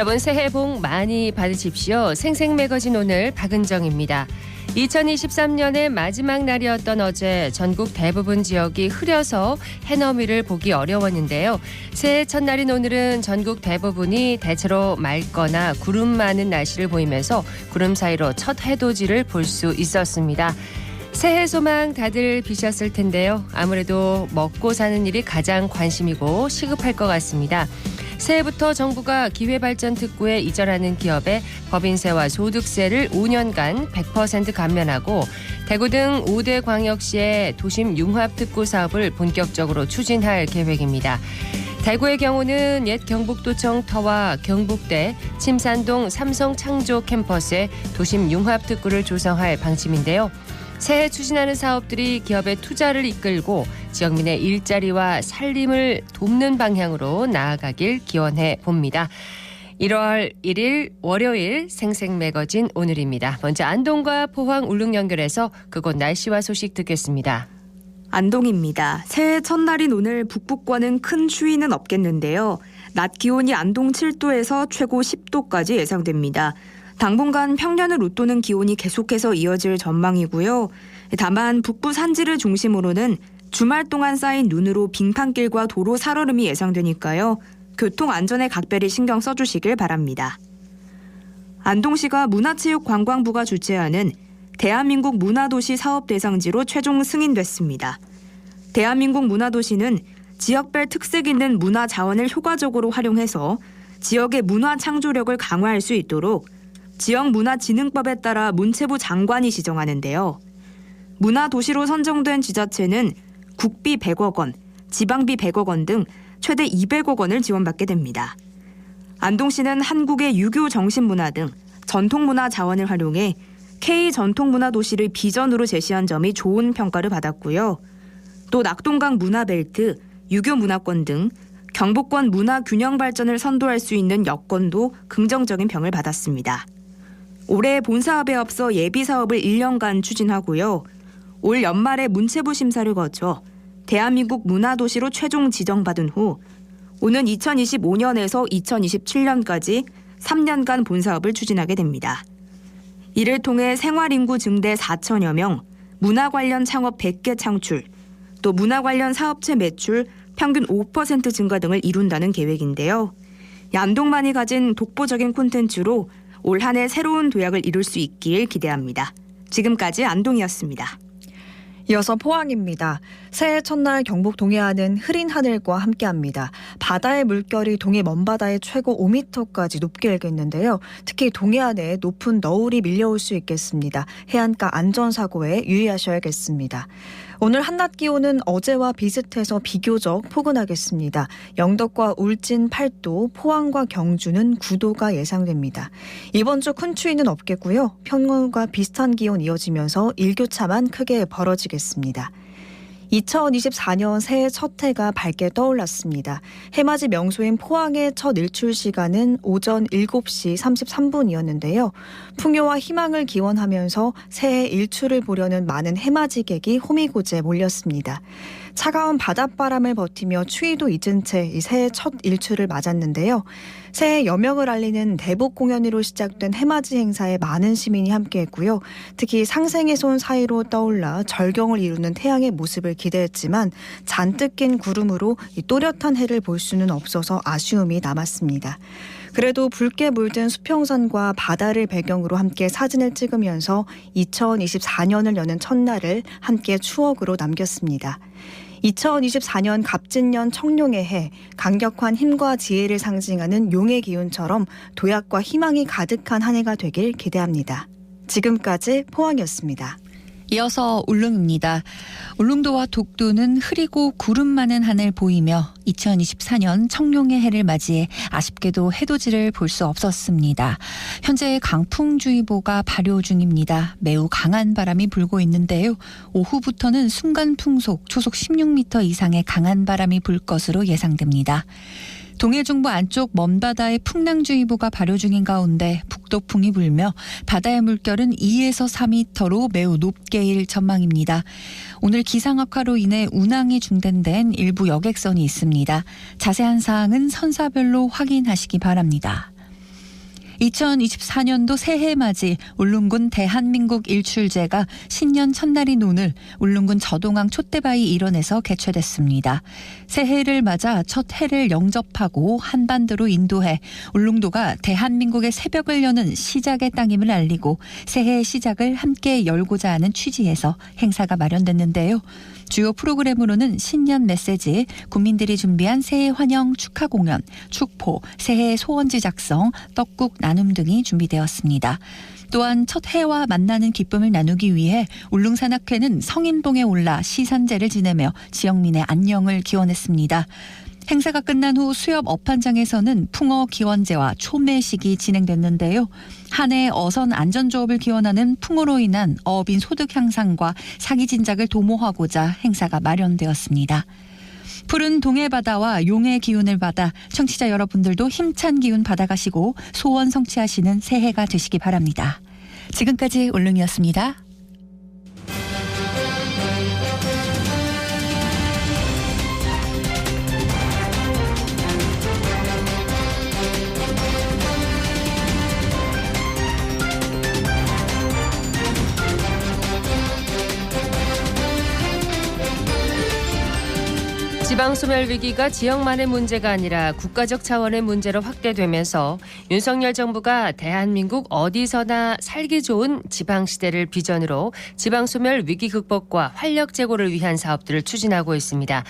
여러분 새해 복 많이 받으십시오. 생생매거진 오늘 박은정입니다. 2023년의 마지막 날이었던 어제 전국 대부분 지역이 흐려서 해넘이를 보기 어려웠는데요. 새해 첫날인 오늘은 전국 대부분이 대체로 맑거나 구름 많은 날씨를 보이면서 구름 사이로 첫 해돋이를 볼 수 있었습니다. 새해 소망 다들 비셨을 텐데요. 아무래도 먹고 사는 일이 가장 관심이고 시급할 것 같습니다. 새해부터 정부가 기회발전특구에 이전하는 기업에 법인세와 소득세를 5년간 100% 감면하고 대구 등 5대 광역시의 도심 융합특구 사업을 본격적으로 추진할 계획입니다. 대구의 경우는 옛 경북도청 터와 경북대 침산동 삼성창조 캠퍼스에 도심 융합특구를 조성할 방침인데요. 새해 추진하는 사업들이 기업의 투자를 이끌고 지역민의 일자리와 살림을 돕는 방향으로 나아가길 기원해 봅니다. 1월 1일 월요일 생생매거진 오늘입니다. 먼저 안동과 포항 울릉 연결해서 그곳 날씨와 소식 듣겠습니다. 안동입니다. 새해 첫날인 오늘 북부권은 큰 추위는 없겠는데요. 낮 기온이 안동 7도에서 최고 10도까지 예상됩니다. 당분간 평년을 웃도는 기온이 계속해서 이어질 전망이고요. 다만 북부 산지를 중심으로는 주말 동안 쌓인 눈으로 빙판길과 도로 살얼음이 예상되니까요. 교통 안전에 각별히 신경 써주시길 바랍니다. 안동시가 문화체육관광부가 주최하는 대한민국 문화도시 사업대상지로 최종 승인됐습니다. 대한민국 문화도시는 지역별 특색 있는 문화 자원을 효과적으로 활용해서 지역의 문화 창조력을 강화할 수 있도록 지역문화진흥법에 따라 문체부 장관이 지정하는데요. 문화도시로 선정된 지자체는 국비 100억 원, 지방비 100억 원 등 최대 200억 원을 지원받게 됩니다. 안동시는 한국의 유교 정신문화 등 전통문화 자원을 활용해 K전통문화도시를 비전으로 제시한 점이 좋은 평가를 받았고요. 또 낙동강 문화벨트, 유교문화권 등 경북권 문화균형 발전을 선도할 수 있는 여건도 긍정적인 평을 받았습니다. 올해 본사업에 앞서 예비사업을 1년간 추진하고요. 올 연말에 문체부 심사를 거쳐 대한민국 문화도시로 최종 지정받은 후 오는 2025년에서 2027년까지 3년간 본사업을 추진하게 됩니다. 이를 통해 생활인구 증대 4천여 명, 문화 관련 창업 100개 창출, 또 문화 관련 사업체 매출 평균 5% 증가 등을 이룬다는 계획인데요. 안동만이 가진 독보적인 콘텐츠로 올 한 해 새로운 도약을 이룰 수 있길 기대합니다. 지금까지 안동이었습니다. 이어서 포항입니다. 새해 첫날 경북 동해안은 흐린 하늘과 함께합니다. 바다의 물결이 동해 먼바다의 최고 5m까지 높게 일겠는데요. 특히 동해안에 높은 너울이 밀려올 수 있겠습니다. 해안가 안전사고에 유의하셔야겠습니다. 오늘 한낮 기온은 어제와 비슷해서 비교적 포근하겠습니다. 영덕과 울진 8도, 포항과 경주는 9도가 예상됩니다. 이번 주 큰 추위는 없겠고요. 평년과 비슷한 기온 이어지면서 일교차만 크게 벌어지겠습니다. 2024년 새해 첫 해가 밝게 떠올랐습니다. 해맞이 명소인 포항의 첫 일출 시간은 오전 7시 33분이었는데요. 풍요와 희망을 기원하면서 새해 일출을 보려는 많은 해맞이객이 호미곶에 몰렸습니다. 차가운 바닷바람을 버티며 추위도 잊은 채 이 새해 첫 일출을 맞았는데요. 새해 여명을 알리는 대복 공연으로 시작된 해맞이 행사에 많은 시민이 함께했고요. 특히 상생의 손 사이로 떠올라 절경을 이루는 태양의 모습을 기대했지만 잔뜩 낀 구름으로 이 또렷한 해를 볼 수는 없어서 아쉬움이 남았습니다. 그래도 붉게 물든 수평선과 바다를 배경으로 함께 사진을 찍으면서 2024년을 여는 첫날을 함께 추억으로 남겼습니다. 2024년 갑진년 청룡의 해, 강력한 힘과 지혜를 상징하는 용의 기운처럼 도약과 희망이 가득한 한 해가 되길 기대합니다. 지금까지 포항이었습니다. 이어서 울릉입니다. 울릉도와 독도는 흐리고 구름 많은 하늘 보이며 2024년 청룡의 해를 맞이해 아쉽게도 해돋이를 볼 수 없었습니다. 현재 강풍주의보가 발효 중입니다. 매우 강한 바람이 불고 있는데요. 오후부터는 순간 풍속 초속 16m 이상의 강한 바람이 불 것으로 예상됩니다. 동해중부 안쪽 먼바다에 풍랑주의보가 발효 중인 가운데 북도풍이 불며 바다의 물결은 2에서 4m로 매우 높게 일 전망입니다. 오늘 기상악화로 인해 운항이 중단된 일부 여객선이 있습니다. 자세한 사항은 선사별로 확인하시기 바랍니다. 2024년도 새해 맞이 울릉군 대한민국 일출제가 신년 첫날인 오늘 울릉군 저동항 촛대바위 일원에서 개최됐습니다. 새해를 맞아 첫 해를 영접하고 한반도로 인도해 울릉도가 대한민국의 새벽을 여는 시작의 땅임을 알리고 새해의 시작을 함께 열고자 하는 취지에서 행사가 마련됐는데요. 주요 프로그램으로는 신년 메시지, 국민들이 준비한 새해 환영 축하 공연, 축포, 새해 소원지 작성, 떡국 나눔 등이 준비되었습니다. 또한 첫 해와 만나는 기쁨을 나누기 위해 울릉산악회는 성인봉에 올라 시산제를 지내며 지역민의 안녕을 기원했습니다. 행사가 끝난 후 수협 업한장에서는 풍어 기원제와 초매식이 진행됐는데요. 한 해 어선 안전조업을 기원하는 풍어로 인한 어업인 소득 향상과 사기 진작을 도모하고자 행사가 마련되었습니다. 푸른 동해바다와 용의 기운을 받아 청취자 여러분들도 힘찬 기운 받아가시고 소원 성취하시는 새해가 되시기 바랍니다. 지금까지 울릉이었습니다. 지방소멸 위기가 지역만의 문제가 아니라 국가적 차원의 문제로 확대되면서 윤석열 정부가 대한민국 어디서나 살기 좋은 지방시대를 비전으로 지방소멸 위기 극복과 활력 제고를 위한 사업들을 추진하고 있습니다.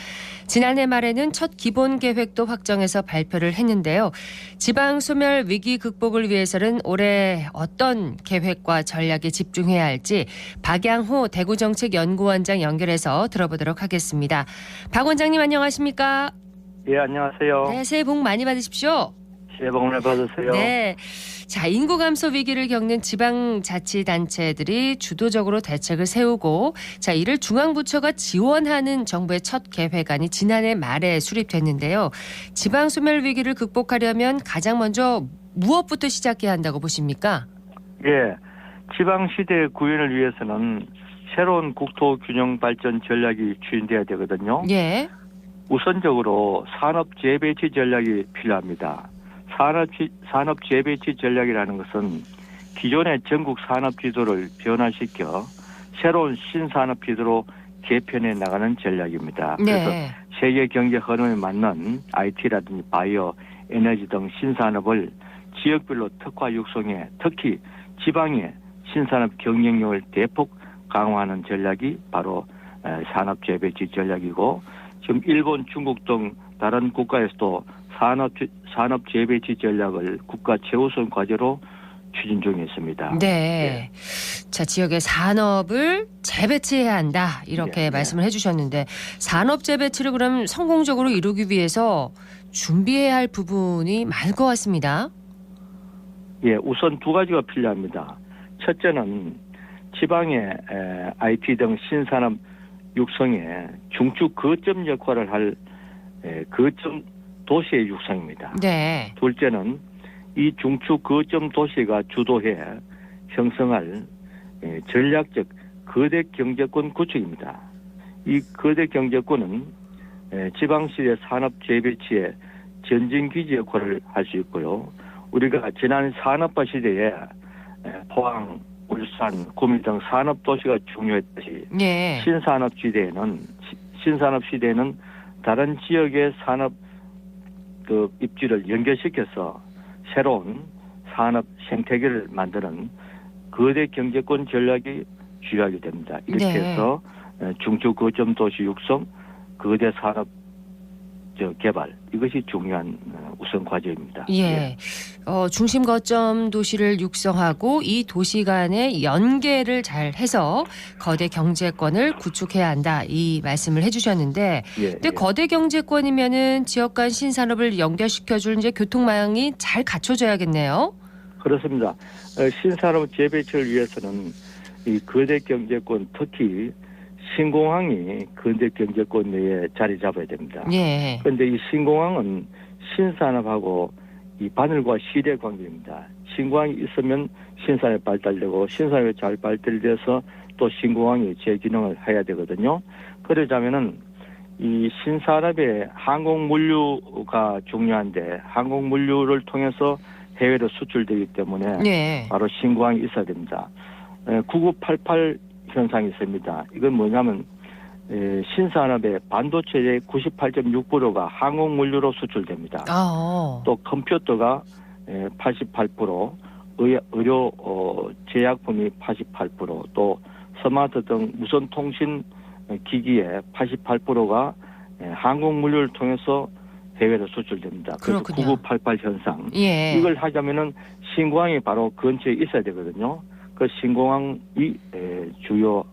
지난해 말에는 첫 기본계획도 확정해서 발표를 했는데요. 지방소멸 위기 극복을 위해서는 올해 어떤 계획과 전략에 집중해야 할지 박양호 대구정책연구원장 연결해서 들어보도록 하겠습니다. 박 원장님 안녕하십니까? 예, 안녕하세요. 네, 새해 복 많이 받으십시오. 새해 복 많이 받으세요. 네. 자, 인구 감소 위기를 겪는 지방자치단체들이 주도적으로 대책을 세우고 자, 이를 중앙부처가 지원하는 정부의 첫 계획안이 지난해 말에 수립됐는데요. 지방소멸 위기를 극복하려면 가장 먼저 무엇부터 시작해야 한다고 보십니까? 예, 지방시대 구현을 위해서는 새로운 국토균형 발전 전략이 추진돼야 되거든요. 예. 우선적으로 산업재배치 전략이 필요합니다. 산업재배치 전략이라는 것은 기존의 전국 산업지도를 변화시켜 새로운 신산업지도로 개편해 나가는 전략입니다. 네. 그래서 세계 경제 흐름에 맞는 IT라든지 바이오, 에너지 등 신산업을 지역별로 특화 육성해 특히 지방의 신산업 경쟁력을 대폭 강화하는 전략이 바로 산업재배치 전략이고 지금 일본, 중국 등 다른 국가에서도 산업재배치 전략을 국가 최우선 과제로 추진 중에 있습니다. 네. 자, 지역의 산업을 재배치해야 한다. 이렇게 네, 말씀을 해주셨는데 산업 재배치를 그럼 성공적으로 이루기 위해서 준비해야 할 부분이 많을 것 같습니다. 예, 우선 두 가지가 필요합니다. 첫째는 지방의 IT 등 신산업 육성에 중축 거점 역할을 할 거점 도시의 육성입니다. 네. 둘째는 이 중축 거점 도시가 주도해 형성할 전략적 거대 경제권 구축입니다. 이 거대 경제권은 지방시의 산업 재배치에 전진기지 역할을 할 수 있고요. 우리가 지난 산업화 시대에 포항, 울산, 구미 등 산업도시가 중요했듯이 네. 신산업 시대에는 다른 지역의 산업 입지를 연결시켜서 새로운 산업 생태계를 만드는 거대 경제권 전략이 주요하게 됩니다. 이렇게 네. 해서 중추 거점 도시 육성, 거대 산업 개발 이것이 중요한 우선 과제입니다. 예. 중심 거점 도시를 육성하고 이 도시 간의 연계를 잘 해서 거대 경제권을 구축해야 한다. 이 말씀을 해주셨는데, 근데 거대 경제권이면은 지역 간 신산업을 연결시켜줄 이제 교통망이 잘 갖춰져야겠네요. 그렇습니다. 신산업 재배치를 위해서는 이 거대 경제권 특히 신공항이 거대 경제권 내에 자리 잡아야 됩니다. 예. 그런데 이 신공항은 신산업하고 이 바늘과 실의 관계입니다. 신공항이 있으면 신산업이 발달되고 신산업이 잘 발달돼서 또 신공항이 재기능을 해야 되거든요. 그러자면은 이 신산업의 항공물류가 중요한데 항공물류를 통해서 해외로 수출되기 때문에 네. 바로 신고항이 있어야 됩니다. 9988 현상이 있습니다. 이건 뭐냐면 신산업의 반도체의 98.6%가 항공물류로 수출됩니다. 또 컴퓨터가 88%, 의료 제약품이 88%, 또 스마트 등 무선 통신 기기의 88%가 항공물류를 통해서 해외로 수출됩니다. 그래서 그렇군요. 9988 현상. 예. 이걸 하자면은 신공항이 바로 근처에 있어야 되거든요. 그 신공항이 주요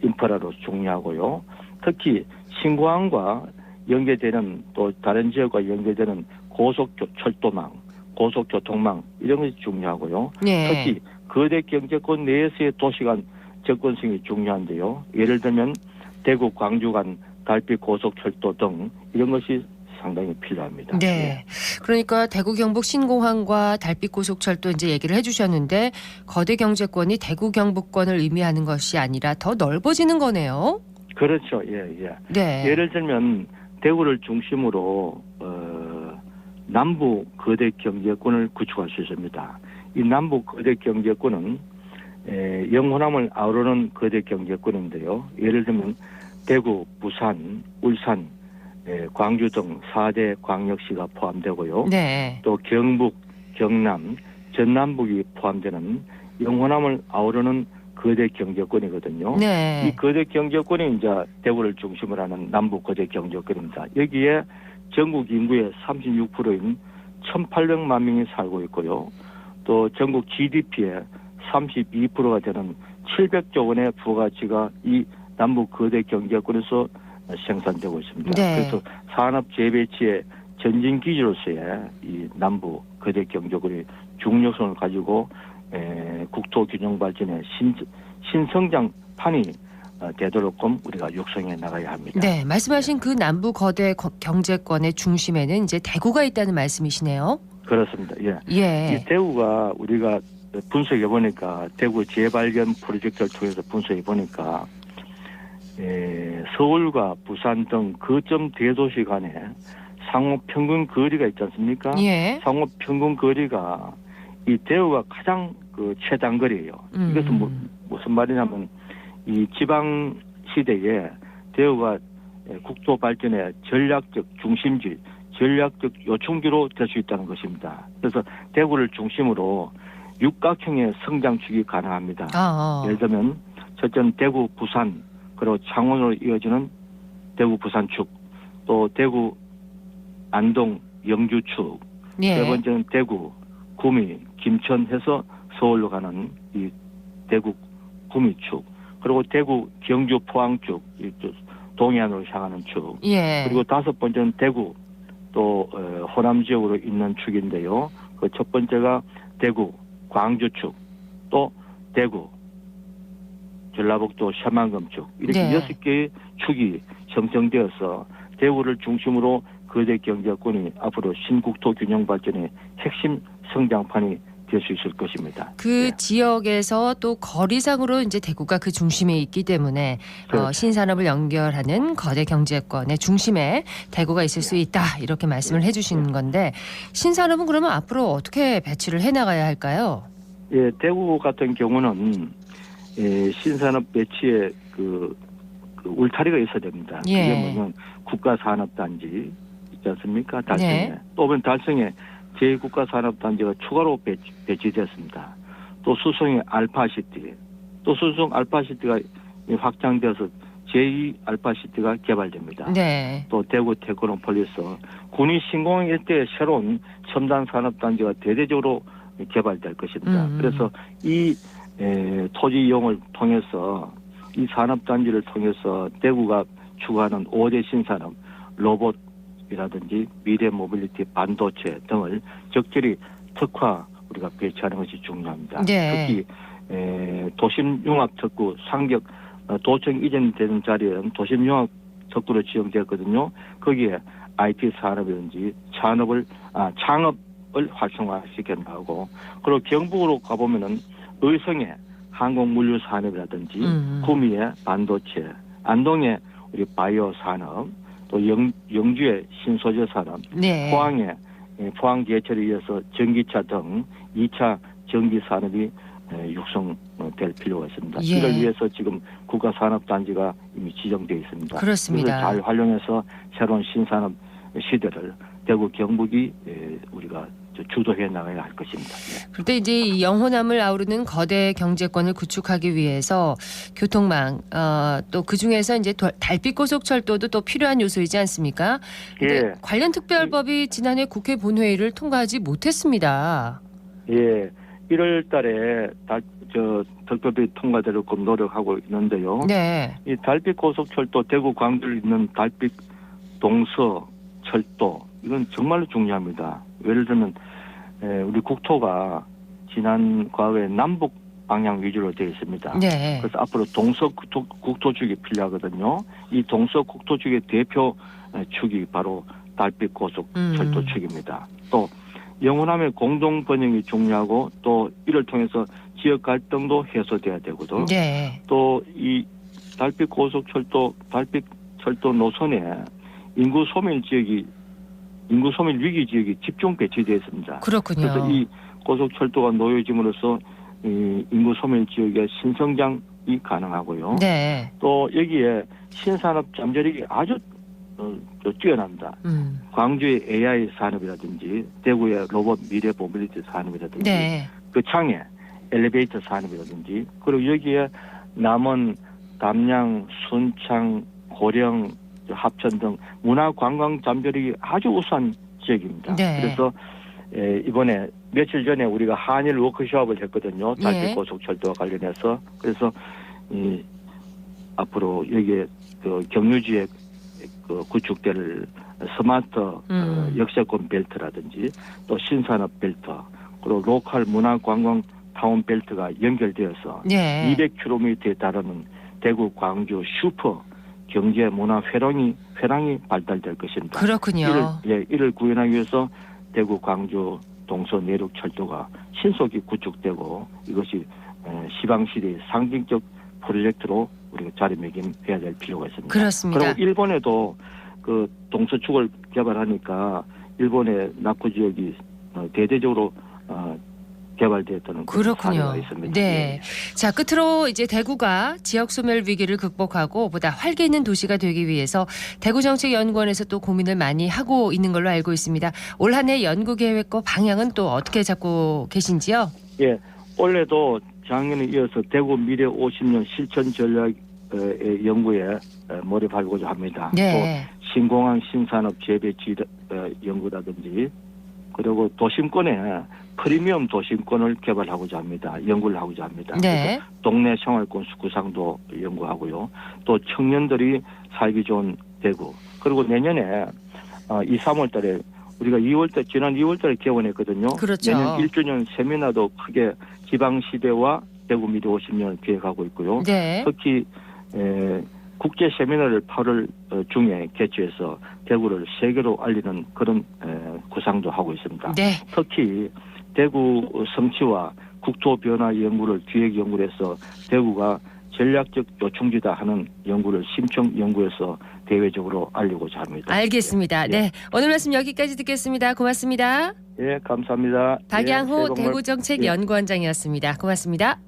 인프라로 중요하고요. 특히 신공항과 연계되는 또 다른 지역과 연계되는 고속철도망, 고속교통망 이런 것이 중요하고요. 네. 특히 거대 경제권 내에서의 도시간 접근성이 중요한데요. 예를 들면 대구, 광주 간 달빛 고속철도 등 이런 것이 상당히 필요합니다. 네. 그러니까 대구 경북 신공항과 달빛 고속철도 이제 얘기를 해주셨는데 거대 경제권이 대구 경북권을 의미하는 것이 아니라 더 넓어지는 거네요. 그렇죠. 예. 네. 예를 들면 대구를 중심으로 남부 거대 경제권을 구축할 수 있습니다. 이 남부 거대 경제권은 영호남을 아우르는 거대 경제권인데요. 예를 들면 대구, 부산, 울산, 광주 등 4대 광역시가 포함되고요. 네. 또 경북, 경남, 전남북이 포함되는 영호남을 아우르는 거대 경제권이거든요. 네. 이 거대 경제권이 이제 대구를 중심으로 하는 남북 거대 경제권입니다. 여기에 전국 인구의 36%인 1,800만 명이 살고 있고요. 또 전국 GDP의 32%가 되는 700조 원의 부가가치가 이 남북 거대 경제권에서 생산되고 있습니다. 네. 그래서 산업 재배치의 전진 기지로서의 이 남북 거대 경제권이 중요성을 가지고 국토 균형 발전의 신성장판이 되도록끔 우리가 육성해 나가야 합니다. 네. 말씀하신 그 남부 거대 경제권의 중심에는 이제 대구가 있다는 말씀이시네요. 그렇습니다. 예. 예. 이 대구가 우리가 분석해 보니까 대구 재발견 프로젝트를 통해서 분석해 보니까 서울과 부산 등 거점 대도시 간에 상호 평균 거리가 있지 않습니까? 예. 상호 평균 거리가 이 대구가 가장 최단거리예요. 이것은 무슨 말이냐면 이 지방 시대에 대구가 국토 발전의 전략적 중심지, 전략적 요충지로 될 수 있다는 것입니다. 그래서 대구를 중심으로 육각형의 성장축이 가능합니다. 예를 들면 첫째는 대구, 부산, 그리고 창원으로 이어지는 대구, 부산축, 또 대구, 안동, 영주축, 예. 세 번째는 대구, 구미, 김천 해서 서울로 가는 이 대구, 구미축, 그리고 대구, 경주, 포항축, 동해안으로 향하는 축, 예. 그리고 다섯 번째는 대구, 또 호남 지역으로 있는 축인데요. 그 첫 번째가 대구, 광주축, 또 대구, 전라북도 새만금축 이렇게 네. 6개의 축이 형성되어서 대구를 중심으로 거대 경제권이 앞으로 신국토 균형 발전의 핵심 성장판이 될 수 있을 것입니다. 그 네. 지역에서 또 거리상으로 이제 대구가 그 중심에 있기 때문에 그렇죠. 신산업을 연결하는 거대 경제권의 중심에 대구가 있을 수 있다 이렇게 말씀을 해주시는 건데 신산업은 그러면 앞으로 어떻게 배치를 해나가야 할까요? 예, 대구 같은 경우는 신산업 배치에 그 울타리가 있어야 됩니다. 예. 그게 뭐냐면 국가산업단지 있지 않습니까? 달성에. 네. 또 달성에 제 국가산업단지가 추가로 배치됐습니다. 또 수성의 알파시티, 또 수성 알파시티가 확장되어서 제2 알파시티가 개발됩니다. 네. 또 대구 테크노폴리스, 군위 신공항 일대의 새로운 첨단 산업단지가 대대적으로 개발될 것입니다. 그래서 이 토지 이용을 통해서 이 산업단지를 통해서 대구가 추구하는 5대 신산업, 로봇이라든지 미래 모빌리티, 반도체 등을 적절히 특화 우리가 배치하는 것이 중요합니다. 네. 특히 도심 융합 특구 상격 도청 이전되는 자리에는 도심 융합 특구로 지정되었거든요. 거기에 IT 산업이든지 창업을 활성화시켜 나가고, 그리고 경북으로 가보면은 의성의 항공물류 산업이라든지 구미의 반도체, 안동의 우리 바이오 산업, 또 영주의 신소재 산업, 네. 포항의 포항 개철에 이어서 전기차 등 2차 전기 산업이 육성될 필요가 있습니다. 예. 이를 위해서 지금 국가산업단지가 이미 지정되어 있습니다. 그렇습니다. 이를 잘 활용해서 새로운 신산업 시대를 대구 경북이 우리가 주도해 나가야 할 것입니다. 그런데 이제 이 영호남을 아우르는 거대 경제권을 구축하기 위해서 교통망 또 그중에서 이제 달빛 고속철도도 또 필요한 요소이지 않습니까? 예. 관련 특별법이 지난해 국회 본회의를 통과하지 못했습니다. 예. 1월 달에 특별법이 통과되도록 노력하고 있는데요. 네. 이 달빛 고속철도 대구 광주를 잇는 달빛 동서 철도 이건 정말로 중요합니다. 예를 들면 우리 국토가 지난 과거에 남북 방향 위주로 되어 있습니다. 네. 그래서 앞으로 동서 국토축이 필요하거든요. 이 동서 국토축의 대표 축이 바로 달빛 고속철도 축입니다. 또 영호남의 공동 번영이 중요하고 또 이를 통해서 지역 갈등도 해소돼야 되거든. 네. 또 이 달빛 고속철도 달빛 철도 노선에 인구 소멸 위기 지역이 집중 배치되어 있습니다. 그렇군요. 그래서 이 고속철도가 놓여짐으로써 이 인구 소멸 지역의 신성장이 가능하고요. 네. 또 여기에 신산업 잠재력이 아주 뛰어납니다. 광주의 AI 산업이라든지 대구의 로봇 미래 모빌리티 산업이라든지 네. 그 창에 엘리베이터 산업이라든지 그리고 여기에 남원, 담양, 순창, 고령, 합천 등 문화관광 잠재력이 아주 우수한 지역입니다. 네. 그래서 이번에 며칠 전에 우리가 한일 워크숍을 했거든요. 달빛 예. 고속철도와 관련해서. 그래서 앞으로 여기에 그 경유지에 그 구축될 스마트 역세권 벨트라든지 또 신산업 벨트 그리고 로컬 문화관광 타운 벨트가 연결되어서 네. 200km에 달하는 대구 광주 슈퍼 경제 문화 회랑이 발달될 것입니다. 그렇군요. 이를 구현하기 위해서 대구 광주 동서 내륙 철도가 신속히 구축되고 이것이 시방시대의 상징적 프로젝트로 우리가 자리매김해야 될 필요가 있습니다. 그렇습니다. 그리고 일본에도 그 동서축을 개발하니까 일본의 낙후 지역이 대대적으로 개발되었다는 그렇군요. 사례가 있습니다. 네. 자, 끝으로 이제 대구가 지역 소멸 위기를 극복하고 보다 활기 있는 도시가 되기 위해서 대구정책연구원에서 또 고민을 많이 하고 있는 걸로 알고 있습니다. 올 한 해 연구 계획과 방향은 또 어떻게 잡고 계신지요? 예. 올해도 작년에 이어서 대구 미래 50년 실천 전략 연구에 몰입하고자 합니다. 네. 또 신공항 신산업 재배 연구라든지 그리고 도심권에 프리미엄 도심권을 개발하고자 합니다. 연구를 하고자 합니다. 네. 동네 생활권 구상도 연구하고요. 또 청년들이 살기 좋은 대구. 그리고 내년에 2, 3월 달에 우리가 지난 2월 달에 개원했거든요. 그렇죠. 내년 1주년 세미나도 크게 지방시대와 대구 미래 50년을 기획하고 있고요. 네. 특히 국제 세미나를 8월 중에 개최해서 대구를 세계로 알리는 그런 구상도 하고 있습니다. 네. 특히 대구 성취와 국토 변화 연구를 기획 연구를 해서 대구가 전략적 요충지다 하는 연구를 심층 연구해서 대외적으로 알리고자 합니다. 알겠습니다. 예. 네. 오늘 말씀 여기까지 듣겠습니다. 고맙습니다. 예, 감사합니다. 박양호 예, 대구정책연구원장이었습니다. 고맙습니다.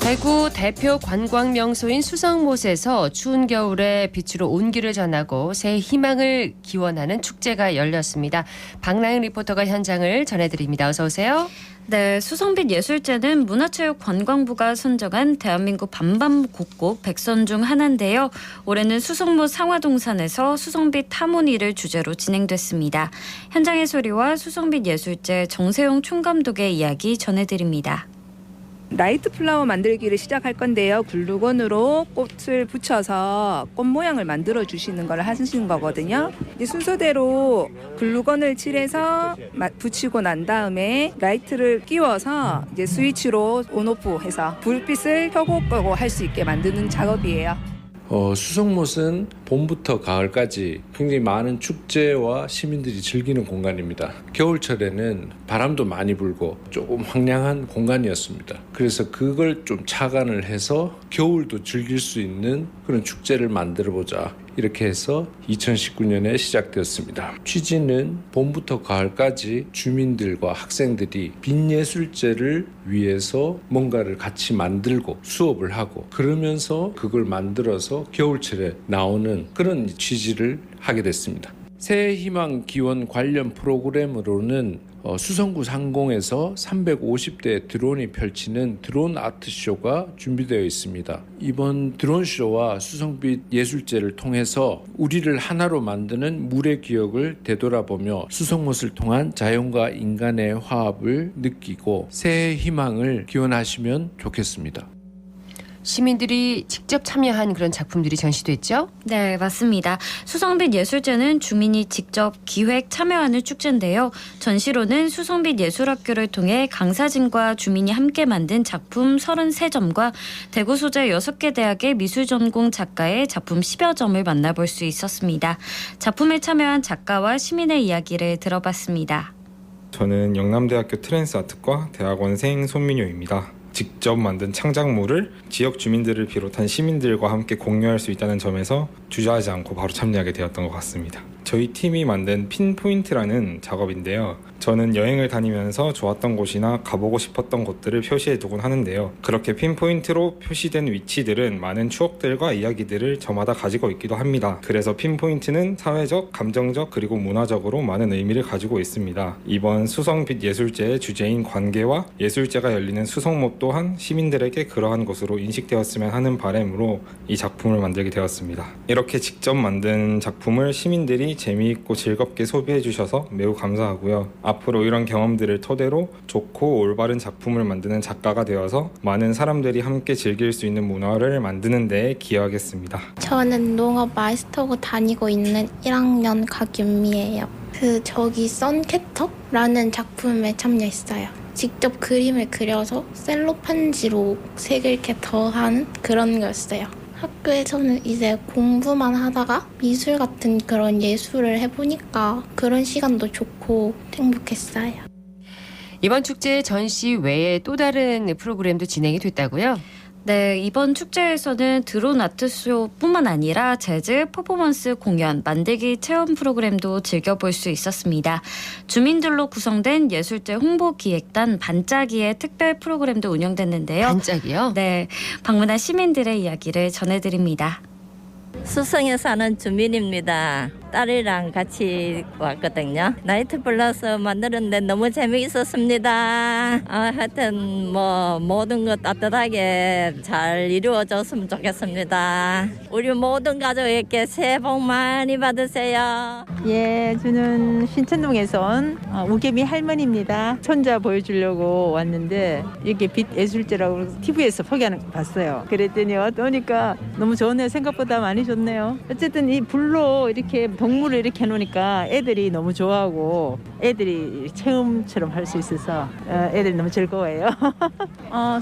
대구 대표 관광 명소인 수성못에서 추운 겨울에 빛으로 온기를 전하고 새해 희망을 기원하는 축제가 열렸습니다. 박나영 리포터가 현장을 전해드립니다. 어서 오세요. 네, 수성빛 예술제는 문화체육관광부가 선정한 대한민국 반반곡곡 100선 중 하나인데요. 올해는 수성못 상화동산에서 수성빛 하모니를 주제로 진행됐습니다. 현장의 소리와 수성빛 예술제 정세용 총감독의 이야기 전해드립니다. 나이트 플라워 만들기를 시작할 건데요. 글루건으로 꽃을 붙여서 꽃 모양을 만들어 주시는 걸 하시는 거거든요. 이 순서대로 글루건을 칠해서 붙이고 난 다음에 라이트를 끼워서 이제 스위치로 온오프 해서 불빛을 켜고 끄고 할 수 있게 만드는 작업이에요. 수성못은 봄부터 가을까지 굉장히 많은 축제와 시민들이 즐기는 공간입니다. 겨울철에는 바람도 많이 불고 조금 황량한 공간이었습니다. 그래서 그걸 좀 착안을 해서 겨울도 즐길 수 있는 그런 축제를 만들어보자. 이렇게 해서 2019년에 시작되었습니다. 취지는 봄부터 가을까지 주민들과 학생들이 빈예술제를 위해서 뭔가를 같이 만들고 수업을 하고 그러면서 그걸 만들어서 겨울철에 나오는 그런 취지를 하게 됐습니다. 새해희망 기원 관련 프로그램으로는 수성구 상공에서 350대 드론이 펼치는 드론 아트쇼가 준비되어 있습니다. 이번 드론쇼와 수성빛 예술제를 통해서 우리를 하나로 만드는 물의 기억을 되돌아보며 수성못을 통한 자연과 인간의 화합을 느끼고 새해 희망을 기원하시면 좋겠습니다. 시민들이 직접 참여한 그런 작품들이 전시됐죠? 네, 맞습니다. 수성빛 예술제는 주민이 직접 기획 참여하는 축제인데요. 전시로는 수성빛 예술학교를 통해 강사진과 주민이 함께 만든 작품 33점과 대구 소재 6개 대학의 미술전공 작가의 작품 10여 점을 만나볼 수 있었습니다. 작품에 참여한 작가와 시민의 이야기를 들어봤습니다. 저는 영남대학교 트랜스아트과 대학원생 손민효입니다. 직접 만든 창작물을 지역 주민들을 비롯한 시민들과 함께 공유할 수 있다는 점에서 주저하지 않고 바로 참여하게 되었던 것 같습니다. 저희 팀이 만든 핀포인트라는 작업인데요. 저는 여행을 다니면서 좋았던 곳이나 가보고 싶었던 곳들을 표시해두곤 하는데요. 그렇게 핀포인트로 표시된 위치들은 많은 추억들과 이야기들을 저마다 가지고 있기도 합니다. 그래서 핀포인트는 사회적, 감정적, 그리고 문화적으로 많은 의미를 가지고 있습니다. 이번 수성빛 예술제의 주제인 관계와 예술제가 열리는 수성못 또한 시민들에게 그러한 곳으로 인식되었으면 하는 바람으로 이 작품을 만들게 되었습니다. 이렇게 직접 만든 작품을 시민들이 재미있고 즐겁게 소비해 주셔서 매우 감사하고요. 앞으로 이런 경험들을 토대로 좋고 올바른 작품을 만드는 작가가 되어서 많은 사람들이 함께 즐길 수 있는 문화를 만드는 데 기여하겠습니다. 저는 농업 마스터고 다니고 있는 1학년 박윤미예요. 저기 선캐터라는 작품에 참여했어요. 직접 그림을 그려서 셀로판지로 색을 이렇게 더한 그런 거였어요. 학교에서는 이제 공부만 하다가 미술 같은 그런 예술을 해보니까 그런 시간도 좋고 행복했어요. 이번 축제 전시 외에 또 다른 프로그램도 진행이 됐다고요? 네, 이번 축제에서는 드론 아트쇼뿐만 아니라 재즈, 퍼포먼스 공연, 만들기 체험 프로그램도 즐겨볼 수 있었습니다. 주민들로 구성된 예술제 홍보기획단 반짝이의 특별 프로그램도 운영됐는데요. 반짝이요? 네, 방문한 시민들의 이야기를 전해드립니다. 수성에 사는 주민입니다. 딸이랑 같이 왔거든요. 나이트 플러스 만드는데 너무 재미있었습니다. 하여튼 모든 것 따뜻하게 잘 이루어졌으면 좋겠습니다. 우리 모든 가족에게 새해 복 많이 받으세요. 예, 저는 신천동에서 온 우겸이 할머니입니다. 손자 보여주려고 왔는데 이렇게 빛 예술제라고 TV에서 봤어요. 그랬더니 오니까 너무 좋네요. 생각보다 많이 좋네요. 어쨌든 이 불로 이렇게 동물을 이렇게 해놓으니까 애들이 너무 좋아하고 애들이 체험처럼 할 수 있어서 애들이 너무 즐거워해요.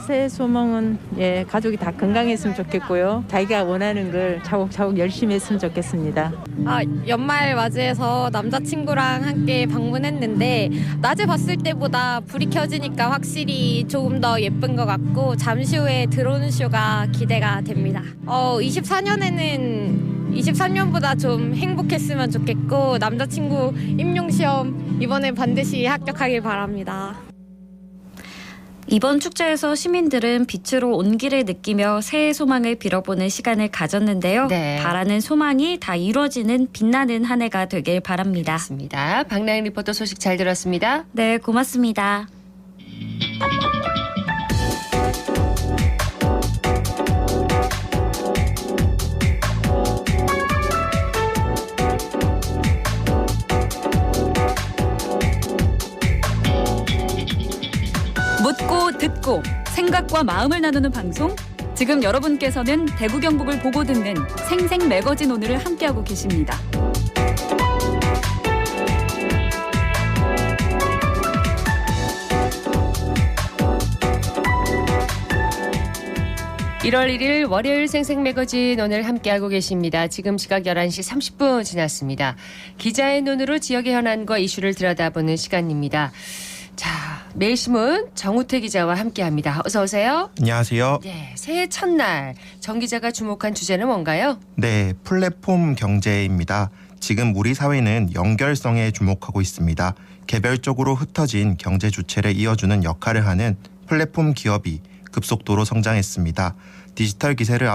새해 소망은 가족이 다 건강했으면 좋겠고요. 자기가 원하는 걸 차곡차곡 열심히 했으면 좋겠습니다. 연말 맞이해서 남자친구랑 함께 방문했는데 낮에 봤을 때보다 불이 켜지니까 확실히 조금 더 예쁜 것 같고 잠시 후에 드론 쇼가 기대가 됩니다. 23년보다 좀 행복했으면 좋겠고 남자친구 임용시험 이번에 반드시 합격하길 바랍니다. 이번 축제에서 시민들은 빛으로 온기를 느끼며 새해 소망을 빌어보는 시간을 가졌는데요. 네. 바라는 소망이 다 이루어지는 빛나는 한 해가 되길 바랍니다. 맞습니다. 박나영 리포터 소식 잘 들었습니다. 네, 고맙습니다. 묻고 듣고 생각과 마음을 나누는 방송. 지금 여러분께서는 대구 경북을 보고 듣는 생생 매거진 오늘을 함께하고 계십니다. 1월 1일 월요일 생생매거진 오늘 함께하고 계십니다. 지금 시각 11시 30분 지났습니다. 기자의 눈으로 지역의 현안과 이슈를 들여다보는 시간입니다. 자, 매일신문 정우태 기자와 함께합니다. 어서 오세요. 안녕하세요. 네, 새해 첫날 정 기자가 주목한 주제는 뭔가요? 네, 플랫폼 경제입니다. 지금 우리 사회는 연결성에 주목하고 있습니다. 개별적으로 흩어진 경제 주체를 이어주는 역할을 하는 플랫폼 기업이 급속도로 성장했습니다. 디지털 기세를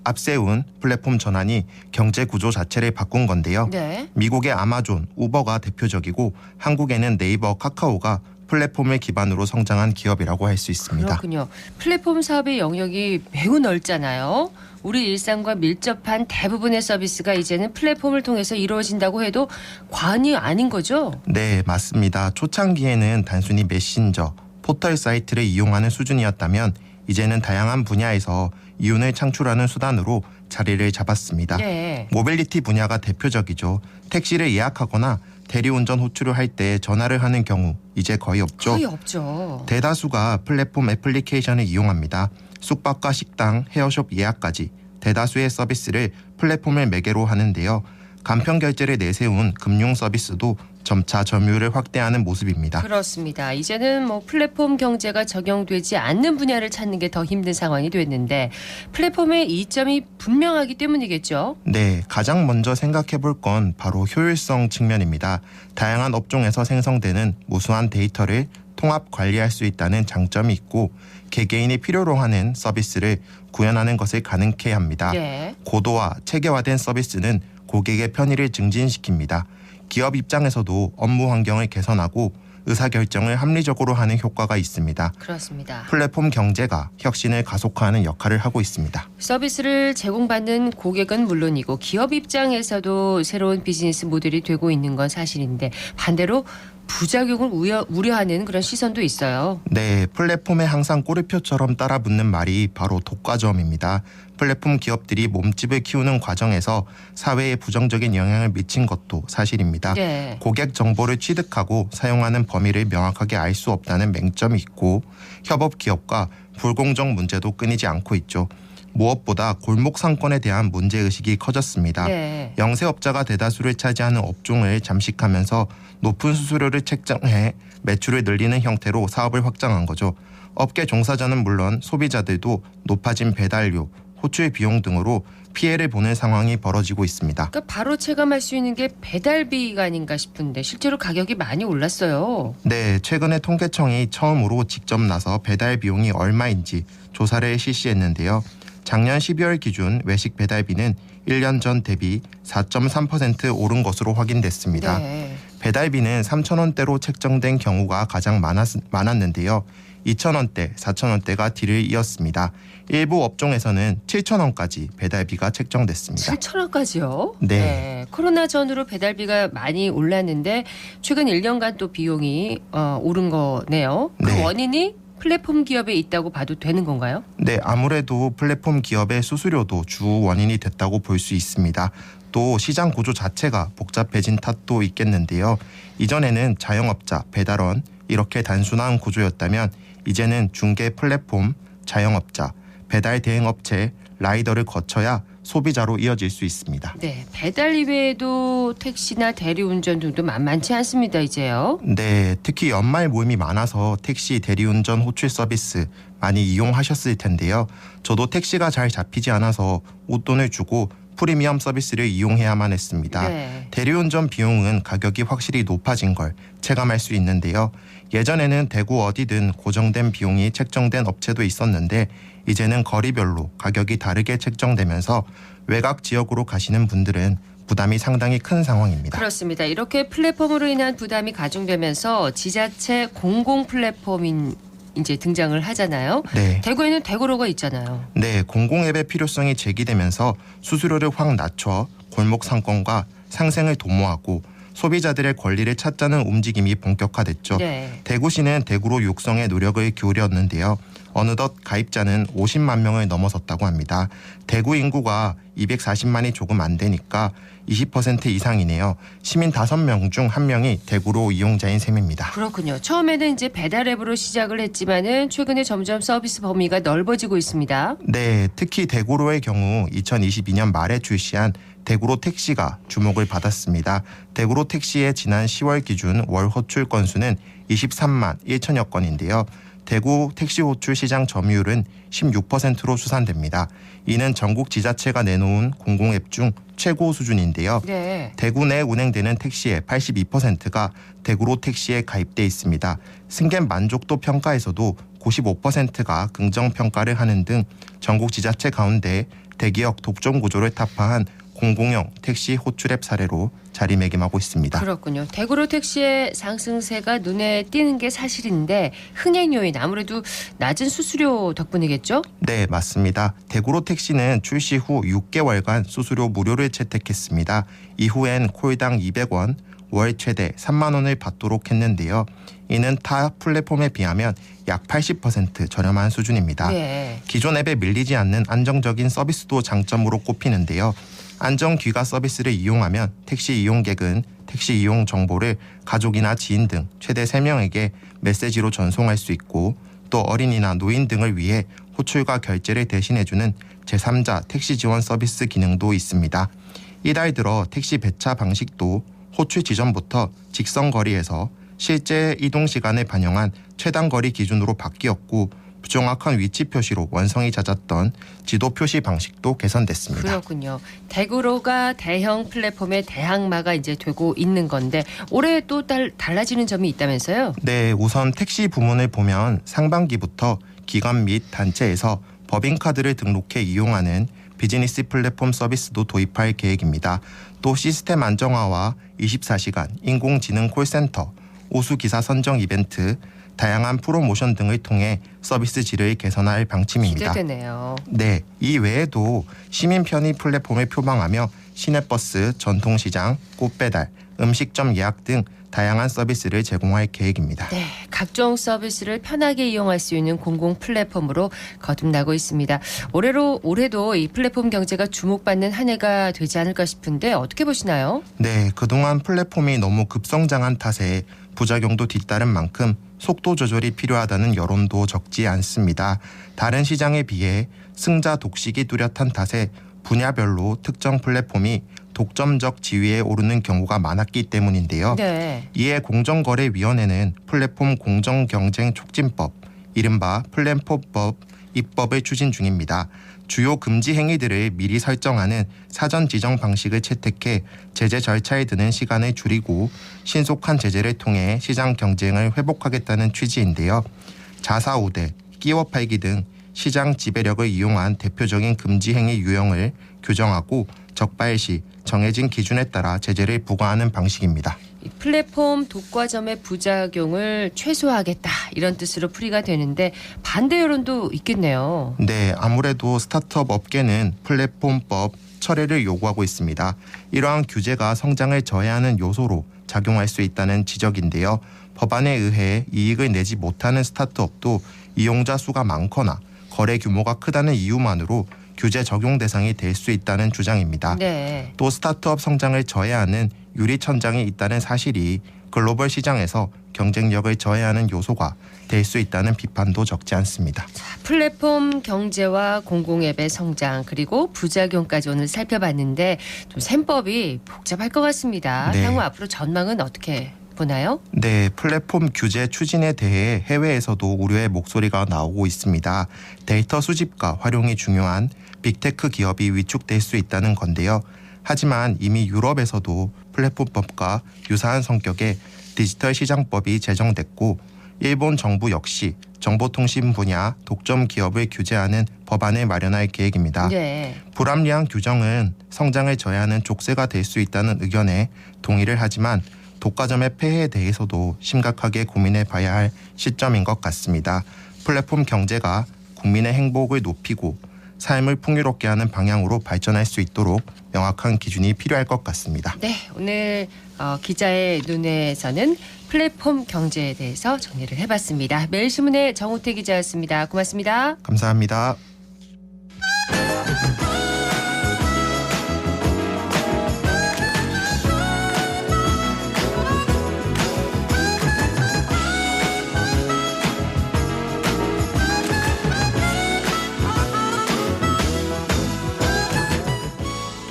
앞세운 플랫폼 전환이 경제 구조 자체를 바꾼 건데요. 네. 미국의 아마존, 우버가 대표적이고 한국에는 네이버, 카카오가 플랫폼을 기반으로 성장한 기업이라고 할 수 있습니다. 그렇군요. 플랫폼 사업의 영역이 매우 넓잖아요. 우리 일상과 밀접한 대부분의 서비스가 이제는 플랫폼을 통해서 이루어진다고 해도 과언이 아닌 거죠? 네, 맞습니다. 초창기에는 단순히 메신저, 포털 사이트를 이용하는 수준이었다면 이제는 다양한 분야에서 이윤을 창출하는 수단으로 자리를 잡았습니다. 네. 모빌리티 분야가 대표적이죠. 택시를 예약하거나 대리운전 호출을 할 때 전화를 하는 경우 이제 거의 없죠. 거의 없죠. 대다수가 플랫폼 애플리케이션을 이용합니다. 숙박과 식당, 헤어숍 예약까지 대다수의 서비스를 플랫폼을 매개로 하는데요. 간편 결제를 내세운 금융 서비스도 점차 점유율을 확대하는 모습입니다. 그렇습니다. 이제는 플랫폼 경제가 적용되지 않는 분야를 찾는 게 더 힘든 상황이 됐는데 플랫폼의 이점이 분명하기 때문이겠죠? 네, 가장 먼저 생각해 볼 건 바로 효율성 측면입니다. 다양한 업종에서 생성되는 무수한 데이터를 통합 관리할 수 있다는 장점이 있고 개개인이 필요로 하는 서비스를 구현하는 것을 가능케 합니다. 네. 고도화, 체계화된 서비스는 고객의 편의를 증진시킵니다. 기업 입장에서도 업무 환경을 개선하고 의사결정을 합리적으로 하는 효과가 있습니다. 그렇습니다. 플랫폼 경제가 혁신을 가속화하는 역할을 하고 있습니다. 서비스를 제공받는 고객은 물론이고 기업 입장에서도 새로운 비즈니스 모델이 되고 있는 건 사실인데 반대로 부작용을 우려하는 그런 시선도 있어요. 네, 플랫폼에 항상 꼬리표처럼 따라붙는 말이 바로 독과점입니다. 플랫폼 기업들이 몸집을 키우는 과정에서 사회에 부정적인 영향을 미친 것도 사실입니다. 네. 고객 정보를 취득하고 사용하는 범위를 명확하게 알 수 없다는 맹점이 있고 협업 기업과 불공정 문제도 끊이지 않고 있죠. 무엇보다 골목 상권에 대한 문제의식이 커졌습니다. 네. 영세업자가 대다수를 차지하는 업종을 잠식하면서 높은 수수료를 책정해 매출을 늘리는 형태로 사업을 확장한 거죠. 업계 종사자는 물론 소비자들도 높아진 배달료, 호출 비용 등으로 피해를 보는 상황이 벌어지고 있습니다. 그러니까 바로 체감할 수 있는 게 배달비가 아닌가 싶은데 실제로 가격이 많이 올랐어요. 네, 최근에 통계청이 처음으로 직접 나서 배달 비용이 얼마인지 조사를 실시했는데요. 작년 12월 기준 외식 배달비는 1년 전 대비 4.3% 오른 것으로 확인됐습니다. 네. 배달비는 3,000원대로 책정된 경우가 가장 많았는데요. 2,000원대, 4,000원대가 뒤를 이었습니다. 일부 업종에서는 7,000원까지 배달비가 책정됐습니다. 7,000원까지요? 네. 코로나 전후로 배달비가 많이 올랐는데 최근 1년간 또 비용이 오른 거네요. 그 네. 원인이 플랫폼 기업에 있다고 봐도 되는 건가요? 네, 아무래도 플랫폼 기업의 수수료도 주 원인이 됐다고 볼 수 있습니다. 또 시장 구조 자체가 복잡해진 탓도 있겠는데요. 이전에는 자영업자, 배달원 이렇게 단순한 구조였다면 이제는 중개 플랫폼, 자영업자, 배달 대행업체, 라이더를 거쳐야 소비자로 이어질 수 있습니다. 네, 배달 이외에도 택시나 대리운전 등도 만만치 않습니다, 이제요. 네, 특히 연말 모임이 많아서 택시, 대리운전, 호출 서비스 많이 이용하셨을 텐데요. 저도 택시가 잘 잡히지 않아서 웃돈을 주고 프리미엄 서비스를 이용해야만 했습니다. 네. 대리운전 비용은 가격이 확실히 높아진 걸 체감할 수 있는데요. 예전에는 대구 어디든 고정된 비용이 책정된 업체도 있었는데 이제는 거리별로 가격이 다르게 책정되면서 외곽 지역으로 가시는 분들은 부담이 상당히 큰 상황입니다. 그렇습니다. 이렇게 플랫폼으로 인한 부담이 가중되면서 지자체 공공 플랫폼인 이제 등장을 하잖아요. 네. 대구에는 대구로가 있잖아요. 네, 공공앱의 필요성이 제기되면서 수수료를 확 낮춰 골목 상권과 상생을 도모하고 소비자들의 권리를 찾자는 움직임이 본격화됐죠. 네. 대구시는 대구로 육성에 노력을 기울였는데요. 어느덧 가입자는 50만 명을 넘어섰다고 합니다. 대구 인구가 240만이 조금 안 되니까 20% 이상이네요. 시민 5명 중 1명이 대구로 이용자인 셈입니다. 그렇군요. 처음에는 이제 배달 앱으로 시작을 했지만은 최근에 점점 서비스 범위가 넓어지고 있습니다. 네, 특히 대구로의 경우 2022년 말에 출시한 대구로 택시가 주목을 받았습니다. 대구로 택시의 지난 10월 기준 월 호출 건수는 23만 1천여 건인데요. 대구 택시 호출 시장 점유율은 16%로 추산됩니다. 이는 전국 지자체가 내놓은 공공앱 중 최고 수준인데요. 네. 대구 내 운행되는 택시의 82%가 대구로 택시에 가입돼 있습니다. 승객 만족도 평가에서도 95%가 긍정평가를 하는 등 전국 지자체 가운데 대기업 독점 구조를 타파한 공공형 택시 호출앱 사례로 자리매김하고 있습니다. 그렇군요. 대구로 택시의 상승세가 눈에 띄는 게 사실인데 흥행 요인 아무래도 낮은 수수료 덕분이겠죠? 네, 맞습니다. 대구로 택시는 출시 후 6개월간 수수료 무료를 채택했습니다. 이후엔 콜당 200원, 월 최대 3만 원을 받도록 했는데요. 이는 타 플랫폼에 비하면 약 80% 저렴한 수준입니다. 네. 기존 앱에 밀리지 않는 안정적인 서비스도 장점으로 꼽히는데요. 안정 귀가 서비스를 이용하면 택시 이용객은 택시 이용 정보를 가족이나 지인 등 최대 3명에게 메시지로 전송할 수 있고 또 어린이나 노인 등을 위해 호출과 결제를 대신해주는 제3자 택시 지원 서비스 기능도 있습니다. 이달 들어 택시 배차 방식도 호출 지점부터 직선 거리에서 실제 이동 시간을 반영한 최단 거리 기준으로 바뀌었고 부정확한 위치 표시로 원성이 잦았던 지도 표시 방식도 개선됐습니다. 그렇군요. 대구로가 대형 플랫폼의 대항마가 이제 되고 있는 건데 올해 또 달라지는 점이 있다면서요? 네, 우선 택시 부문을 보면 상반기부터 기관 및 단체에서 법인카드를 등록해 이용하는 비즈니스 플랫폼 서비스도 도입할 계획입니다. 또 시스템 안정화와 24시간 인공지능 콜센터, 우수기사 선정 이벤트, 다양한 프로모션 등을 통해 서비스 질을 개선할 방침입니다. 기대되네요. 네, 이 외에도 시민 편의 플랫폼을 표방하며 시내버스, 전통시장, 꽃배달, 음식점 예약 등 다양한 서비스를 제공할 계획입니다. 네, 각종 서비스를 편하게 이용할 수 있는 공공 플랫폼으로 거듭나고 있습니다. 올해도 이 플랫폼 경제가 주목받는 한 해가 되지 않을까 싶은데 어떻게 보시나요? 네, 그동안 플랫폼이 너무 급성장한 탓에 부작용도 뒤따른 만큼 속도 조절이 필요하다는 여론도 적지 않습니다. 다른 시장에 비해 승자 독식이 뚜렷한 탓에 분야별로 특정 플랫폼이 독점적 지위에 오르는 경우가 많았기 때문인데요. 네. 이에 공정거래위원회는 플랫폼 공정경쟁 촉진법, 이른바 플랫폼법 입법을 추진 중입니다. 주요 금지 행위들을 미리 설정하는 사전 지정 방식을 채택해 제재 절차에 드는 시간을 줄이고 신속한 제재를 통해 시장 경쟁을 회복하겠다는 취지인데요. 자사 우대, 끼워 팔기 등 시장 지배력을 이용한 대표적인 금지 행위 유형을 규정하고 적발 시 정해진 기준에 따라 제재를 부과하는 방식입니다. 이 플랫폼 독과점의 부작용을 최소화하겠다 이런 뜻으로 풀이가 되는데 반대 여론도 있겠네요. 네, 아무래도 스타트업 업계는 플랫폼법 철회를 요구하고 있습니다. 이러한 규제가 성장을 저해하는 요소로 작용할 수 있다는 지적인데요. 법안에 의해 이익을 내지 못하는 스타트업도 이용자 수가 많거나 거래 규모가 크다는 이유만으로 규제 적용 대상이 될 수 있다는 주장입니다. 네. 또 스타트업 성장을 저해하는 유리천장이 있다는 사실이 글로벌 시장에서 경쟁력을 저해하는 요소가 될 수 있다는 비판도 적지 않습니다. 플랫폼 경제와 공공앱의 성장 그리고 부작용까지 오늘 살펴봤는데 좀 셈법이 복잡할 것 같습니다. 네. 향후 앞으로 전망은 어떻게 보나요? 네, 플랫폼 규제 추진에 대해 해외에서도 우려의 목소리가 나오고 있습니다. 데이터 수집과 활용이 중요한 빅테크 기업이 위축될 수 있다는 건데요. 하지만 이미 유럽에서도 플랫폼법과 유사한 성격의 디지털 시장법이 제정됐고 일본 정부 역시 정보통신 분야 독점 기업을 규제하는 법안을 마련할 계획입니다. 네. 불합리한 규정은 성장을 저해하는 족쇄가 될 수 있다는 의견에 동의를 하지만 독과점의 폐해에 대해서도 심각하게 고민해 봐야 할 시점인 것 같습니다. 플랫폼 경제가 국민의 행복을 높이고 삶을 풍요롭게 하는 방향으로 발전할 수 있도록 명확한 기준이 필요할 것 같습니다. 네, 오늘 기자의 눈에서는 플랫폼 경제에 대해서 정리를 해봤습니다. 매일신문의 정우태 기자였습니다. 고맙습니다. 감사합니다.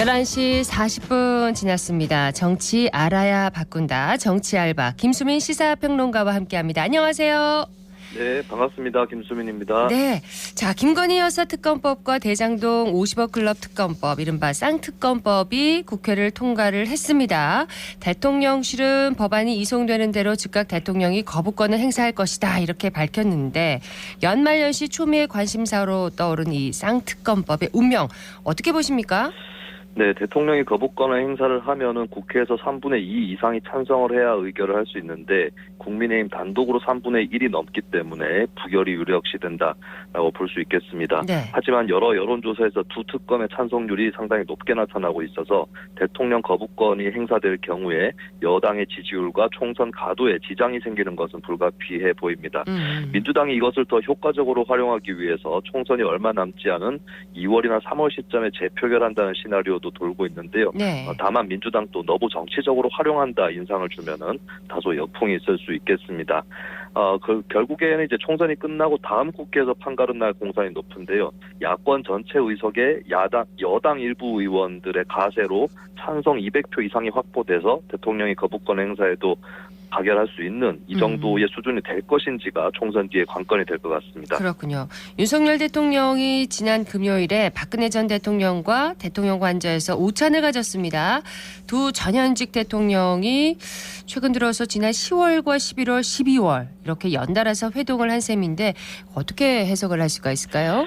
(11시 40분) 지났습니다. 정치 알아야 바꾼다. 정치 알바 김수민 시사평론가와 함께합니다. 안녕하세요. 네, 반갑습니다. 김수민입니다. 네, 자 김건희 여사 특검법과 대장동 50억 클럽 특검법, 이른바 쌍특검법이 국회를 통과를 했습니다. 대통령실은 법안이 이송되는 대로 즉각 대통령이 거부권을 행사할 것이다 이렇게 밝혔는데, 연말연시 초미의 관심사로 떠오른 이 쌍특검법의 운명 어떻게 보십니까? 네, 대통령이 거부권을 행사를 하면은 국회에서 3분의 2 이상이 찬성을 해야 의결을 할 수 있는데, 국민의힘 단독으로 3분의 1이 넘기 때문에 부결이 유력시 된다라고 볼 수 있겠습니다. 네. 하지만 여러 여론조사에서 두 특검의 찬성률이 상당히 높게 나타나고 있어서 대통령 거부권이 행사될 경우에 여당의 지지율과 총선 가도에 지장이 생기는 것은 불가피해 보입니다. 민주당이 이것을 더 효과적으로 활용하기 위해서 총선이 얼마 남지 않은 2월이나 3월 시점에 재표결한다는 시나리오도 돌고 있는데요. 네. 다만 민주당도 너무 정치적으로 활용한다 인상을 주면은 다소 역풍이 있을 수 있겠습니다. 결국에는 이제 총선이 끝나고 다음 국회에서 판가름 날 공산이 높은데요. 야권 전체 의석에 여당 일부 의원들의 가세로 찬성 200표 이상이 확보돼서 대통령이 거부권 행사에도 가결할 수 있는 이 정도의 수준이 될 것인지가 총선 뒤에 관건이 될 것 같습니다. 그렇군요. 윤석열 대통령이 지난 금요일에 박근혜 전 대통령과 대통령 관저에서 오찬을 가졌습니다. 두 전현직 대통령이 최근 들어서 지난 10월과 11월, 12월 이렇게 연달아서 회동을 한 셈인데 어떻게 해석을 할 수가 있을까요?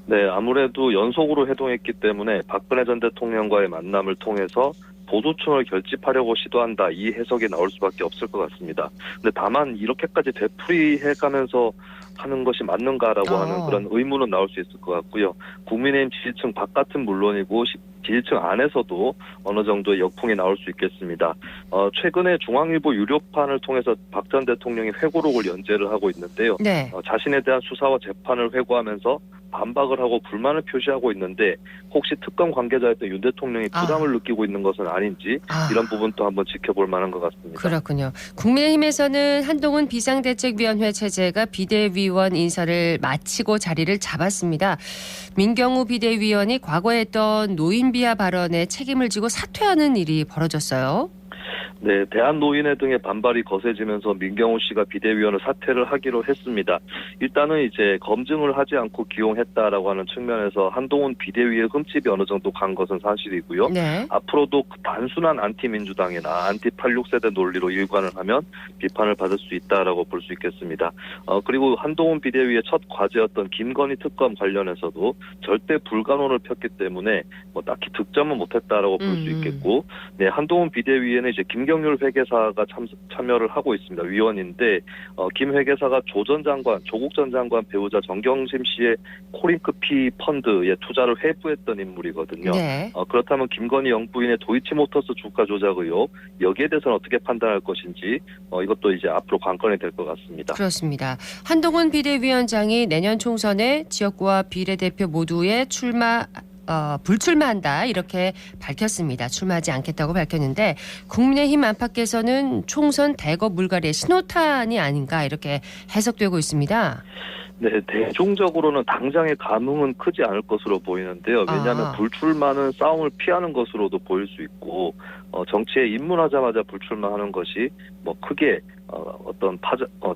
네, 아무래도 연속으로 회동했기 때문에 박근혜 전 대통령과의 만남을 통해서 보수층을 결집하려고 시도한다, 이 해석이 나올 수밖에 없을 것 같습니다. 근데 다만 이렇게까지 되풀이해가면서 하는 것이 맞는가라고 하는 그런 의문은 나올 수 있을 것 같고요. 국민의힘 지지층 바깥은 물론이고 지지층 안에서도 어느 정도의 역풍이 나올 수 있겠습니다. 최근에 중앙일보 유료판을 통해서 박 전 대통령이 회고록을 연재를 하고 있는데요. 네. 자신에 대한 수사와 재판을 회고하면서 반박을 하고 불만을 표시하고 있는데, 혹시 특검 관계자였던 윤 대통령이 부담을 느끼고 있는 것은 아닌지 이런 부분도 한번 지켜볼 만한 것 같습니다. 그렇군요. 국민의힘에서는 한동훈 비상대책위원회 체제가 비대위원 인사를 마치고 자리를 잡았습니다. 민경우 비대위원이 과거에 했던 노인 비하 발언에 책임을 지고 사퇴하는 일이 벌어졌어요. 네, 대한노인회 등의 반발이 거세지면서 민경우 씨가 비대위원을 사퇴를 하기로 했습니다. 일단은 이제 검증을 하지 않고 기용했다라고 하는 측면에서 한동훈 비대위의 흠집이 어느 정도 간 것은 사실이고요. 네. 앞으로도 단순한 안티민주당이나 안티86세대 논리로 일관을 하면 비판을 받을 수 있다라고 볼 수 있겠습니다. 그리고 한동훈 비대위의 첫 과제였던 김건희 특검 관련해서도 절대 불가론을 폈기 때문에 딱히 득점은 못했다라고 볼 수 있겠고, 네, 한동훈 비대위에는 이제 김경률 회계사가 참여를 하고 있습니다. 위원인데, 김 회계사가 조국 전 장관 배우자 정경심 씨의 코링크피 펀드에 투자를 회부했던 인물이거든요. 네. 그렇다면 김건희 영부인의 도이치모터스 주가 조작 의혹, 여기에 대해서는 어떻게 판단할 것인지 이것도 이제 앞으로 관건이 될 것 같습니다. 그렇습니다. 한동훈 비대위원장이 내년 총선에 지역구와 비례대표 모두에 불출마한다 이렇게 밝혔습니다. 출마하지 않겠다고 밝혔는데, 국민의힘 안팎에서는 총선 대거 물갈이의 신호탄이 아닌가 이렇게 해석되고 있습니다. 네, 대중적으로는 당장의 감흥은 크지 않을 것으로 보이는데요. 왜냐하면 불출마는 싸움을 피하는 것으로도 보일 수 있고, 정치에 입문하자마자 불출마하는 것이 크게 어떤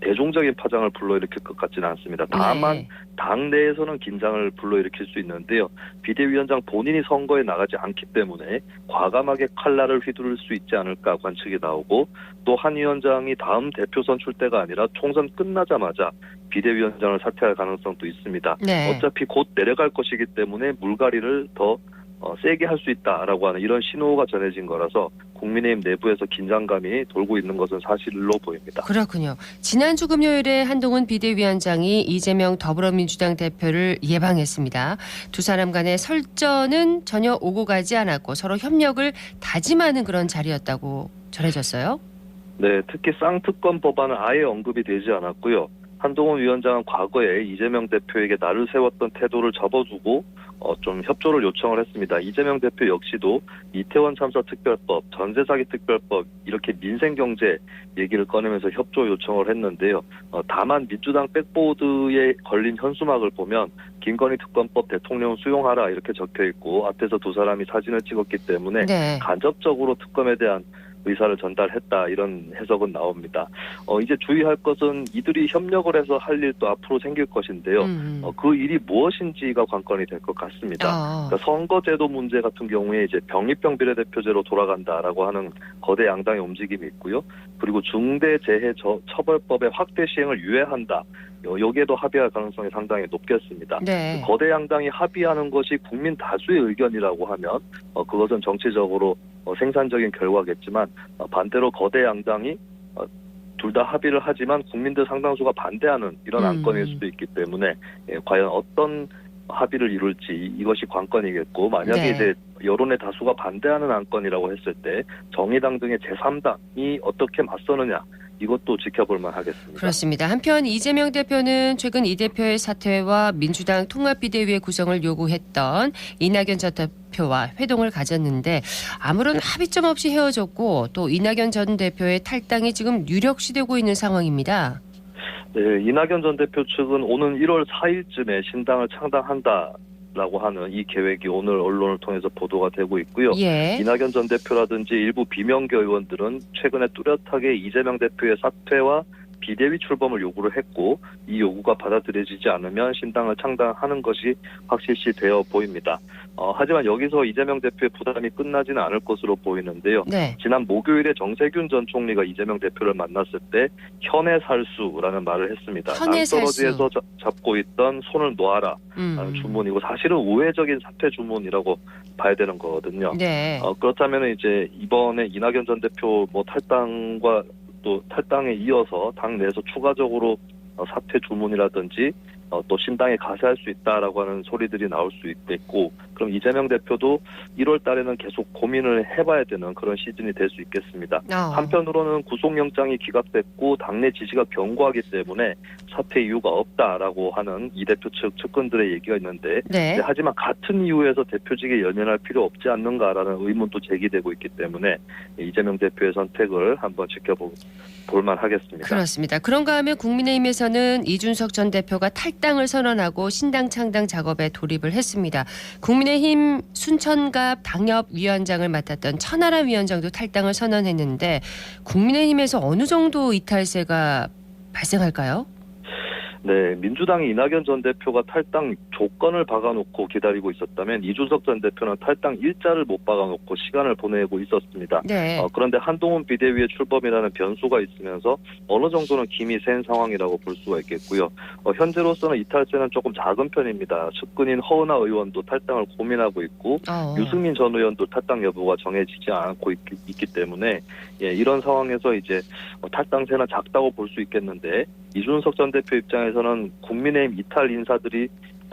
대중적인 파장을 불러일으킬 것 같지는 않습니다. 다만 당내에서는 긴장을 불러일으킬 수 있는데요. 비대위원장 본인이 선거에 나가지 않기 때문에 과감하게 칼날을 휘두를 수 있지 않을까 관측이 나오고, 또 한 위원장이 다음 대표 선출 때가 아니라 총선 끝나자마자 비대위원장을 사퇴할 가능성도 있습니다. 네. 어차피 곧 내려갈 것이기 때문에 물갈이를 더 세게 할 수 있다라고 하는 이런 신호가 전해진 거라서 국민의힘 내부에서 긴장감이 돌고 있는 것은 사실로 보입니다. 그렇군요. 지난주 금요일에 한동훈 비대위원장이 이재명 더불어민주당 대표를 예방했습니다. 두 사람 간의 설전은 전혀 오고 가지 않았고 서로 협력을 다짐하는 그런 자리였다고 전해졌어요. 네, 특히 쌍특검 법안은 아예 언급이 되지 않았고요. 한동훈 위원장은 과거에 이재명 대표에게 날을 세웠던 태도를 접어두고 좀 협조를 요청을 했습니다. 이재명 대표 역시도 이태원 참사 특별법, 전세 사기 특별법 이렇게 민생 경제 얘기를 꺼내면서 협조 요청을 했는데요. 다만 민주당 백보드에 걸린 현수막을 보면 김건희 특검법 대통령 수용하라 이렇게 적혀 있고 앞에서 두 사람이 사진을 찍었기 때문에 네. 간접적으로 특검에 대한 의사를 전달했다 이런 해석은 나옵니다. 이제 주의할 것은 이들이 협력을 해서 할 일도 앞으로 생길 것인데요. 그 일이 무엇인지가 관건이 될 것 같습니다. 그러니까 선거제도 문제 같은 경우에 이제 병립형 비례대표제로 돌아간다라고 하는 거대 양당의 움직임이 있고요. 그리고 중대재해처벌법의 확대 시행을 유예한다. 여기에도 합의할 가능성이 상당히 높겠습니다. 네. 거대 양당이 합의하는 것이 국민 다수의 의견이라고 하면 그것은 정치적으로 생산적인 결과겠지만 반대로 거대 양당이 둘 다 합의를 하지만 국민들 상당수가 반대하는 이런 안건일 수도 있기 때문에 과연 어떤 합의를 이룰지 이것이 관건이겠고 만약에 네. 이제 여론의 다수가 반대하는 안건이라고 했을 때 정의당 등의 제3당이 어떻게 맞서느냐 이것도 지켜볼만 하겠습니다. 그렇습니다. 한편 이재명 대표는 최근 이 대표의 사퇴와 민주당 통합비대위의 구성을 요구했던 이낙연 전 대표와 회동을 가졌는데 아무런 합의점 없이 헤어졌고 또 이낙연 전 대표의 탈당이 지금 유력시되고 있는 상황입니다. 네, 이낙연 전 대표 측은 오는 1월 4일쯤에 신당을 창당한다라고 하는 이 계획이 오늘 언론을 통해서 보도가 되고 있고요. 예. 이낙연 전 대표라든지 일부 비명계 의원들은 최근에 뚜렷하게 이재명 대표의 사퇴와 비대위 출범을 요구를 했고 이 요구가 받아들여지지 않으면 신당을 창당하는 것이 확실시 되어 보입니다. 하지만 여기서 이재명 대표의 부담이 끝나지는 않을 것으로 보이는데요. 네. 지난 목요일에 정세균 전 총리가 이재명 대표를 만났을 때 현해살수라는 말을 했습니다. 낭떠러지에서 잡고 있던 손을 놓아라 라는 주문이고 사실은 우회적인 사퇴 주문이라고 봐야 되는 거거든요. 네. 그렇다면 이제 이번에 이낙연 전 대표 탈당과 또 탈당에 이어서 당 내에서 추가적으로 사퇴 주문이라든지 또 신당에 가세할 수 있다라고 하는 소리들이 나올 수 있겠고 그럼 이재명 대표도 1월 달에는 계속 고민을 해봐야 되는 그런 시즌이 될 수 있겠습니다. 한편으로는 구속영장이 기각됐고 당내 지지가 견고하기 때문에 사퇴 이유가 없다라고 하는 이 대표 측 측근들의 얘기가 있는데 네. 하지만 같은 이유에서 대표직에 연연할 필요 없지 않는가라는 의문도 제기되고 있기 때문에 이재명 대표의 선택을 한번 지켜볼 만하겠습니다. 그렇습니다. 그런가 하면 국민의힘에서는 이준석 전 대표가 탈당을 선언하고 신당 창당 작업에 돌입을 했습니다. 국민의힘 순천갑 당협위원장을 맡았던 천하람 위원장도 탈당을 선언했는데 국민의힘에서 어느 정도 이탈세가 발생할까요? 네, 민주당이 이낙연 전 대표가 탈당 조건을 박아놓고 기다리고 있었다면 이준석 전 대표는 탈당 일자를 못 박아놓고 시간을 보내고 있었습니다. 네. 그런데 한동훈 비대위의 출범이라는 변수가 있으면서 어느 정도는 김이 센 상황이라고 볼 수가 있겠고요. 현재로서는 이탈세는 조금 작은 편입니다. 측근인 허은하 의원도 탈당을 고민하고 있고 유승민 전 의원도 탈당 여부가 정해지지 않고 있기 때문에 이런 상황에서 이제 탈당세는 작다고 볼 수 있겠는데 이준석 전 대표 입장에서는 국민의힘 이탈 인사들이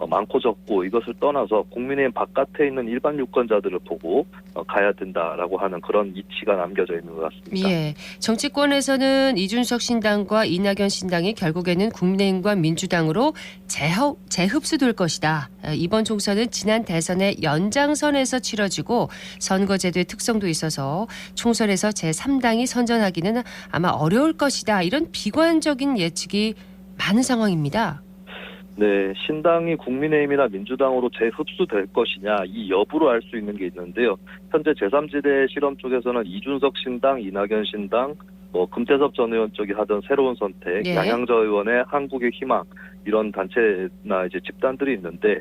많고 적고 이것을 떠나서 국민의힘 바깥에 있는 일반 유권자들을 보고 가야 된다라고 하는 그런 이치가 남겨져 있는 것 같습니다. 예, 정치권에서는 이준석 신당과 이낙연 신당이 결국에는 국민의힘과 민주당으로 재흡수될 것이다. 이번 총선은 지난 대선의 연장선에서 치러지고 선거제도의 특성도 있어서 총선에서 제3당이 선전하기는 아마 어려울 것이다. 이런 비관적인 예측이 많은 상황입니다. 네, 신당이 국민의힘이나 민주당으로 재흡수될 것이냐 이 여부로 알 수 있는 게 있는데요. 현재 제3지대 실험 쪽에서는 이준석 신당, 이낙연 신당, 금태섭 전 의원 쪽이 하던 새로운 선택, 네. 양양저 의원의 한국의 희망 이런 단체나 이제 집단들이 있는데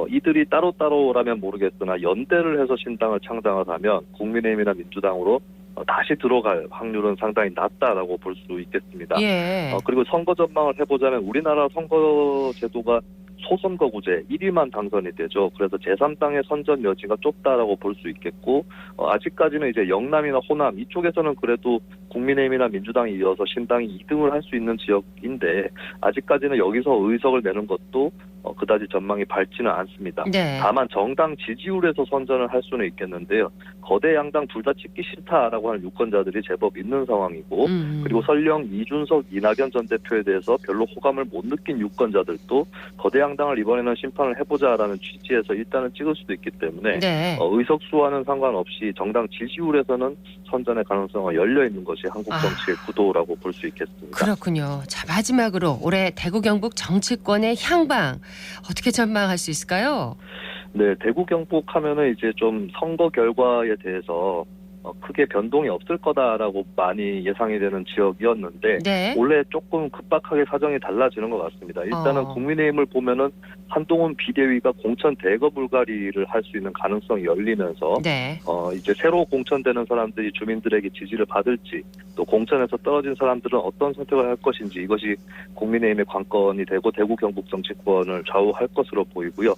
이들이 따로따로라면 모르겠으나 연대를 해서 신당을 창당을 하면 국민의힘이나 민주당으로 다시 들어갈 확률은 상당히 낮다라고 볼 수 있겠습니다. 예. 그리고 선거 전망을 해보자면 우리나라 선거 제도가 소선거구제 1위만 당선이 되죠. 그래서 제3당의 선전 여지가 좁다라고 볼 수 있겠고 아직까지는 이제 영남이나 호남 이쪽에서는 그래도 국민의힘이나 민주당이 이어서 신당이 2등을 할 수 있는 지역인데 아직까지는 여기서 의석을 내는 것도 그다지 전망이 밝지는 않습니다. 네. 다만 정당 지지율에서 선전을 할 수는 있겠는데요. 거대 양당 둘 다 찍기 싫다라고 하는 유권자들이 제법 있는 상황이고 그리고 설령 이준석, 이낙연 전 대표에 대해서 별로 호감을 못 느낀 유권자들도 거대 양당을 이번에는 심판을 해보자라는 취지에서 일단은 찍을 수도 있기 때문에 네. 의석수와는 상관없이 정당 지지율에서는 선전의 가능성은 열려 있는 것이 한국 정치의 구도라고 볼 수 있겠습니다. 그렇군요. 자, 마지막으로 올해 대구 경북 정치권의 향방 어떻게 전망할 수 있을까요? 네, 대구 경북 하면은 이제 좀 선거 결과에 대해서 크게 변동이 없을 거다라고 많이 예상이 되는 지역이었는데 네. 올해 조금 급박하게 사정이 달라지는 것 같습니다. 일단은 국민의힘을 보면은 한동훈 비대위가 공천 대거 불가리를 할 수 있는 가능성이 열리면서 네. 이제 새로 공천되는 사람들이 주민들에게 지지를 받을지 또 공천에서 떨어진 사람들은 어떤 선택을 할 것인지 이것이 국민의힘의 관건이 되고 대구 경북 정치권을 좌우할 것으로 보이고요.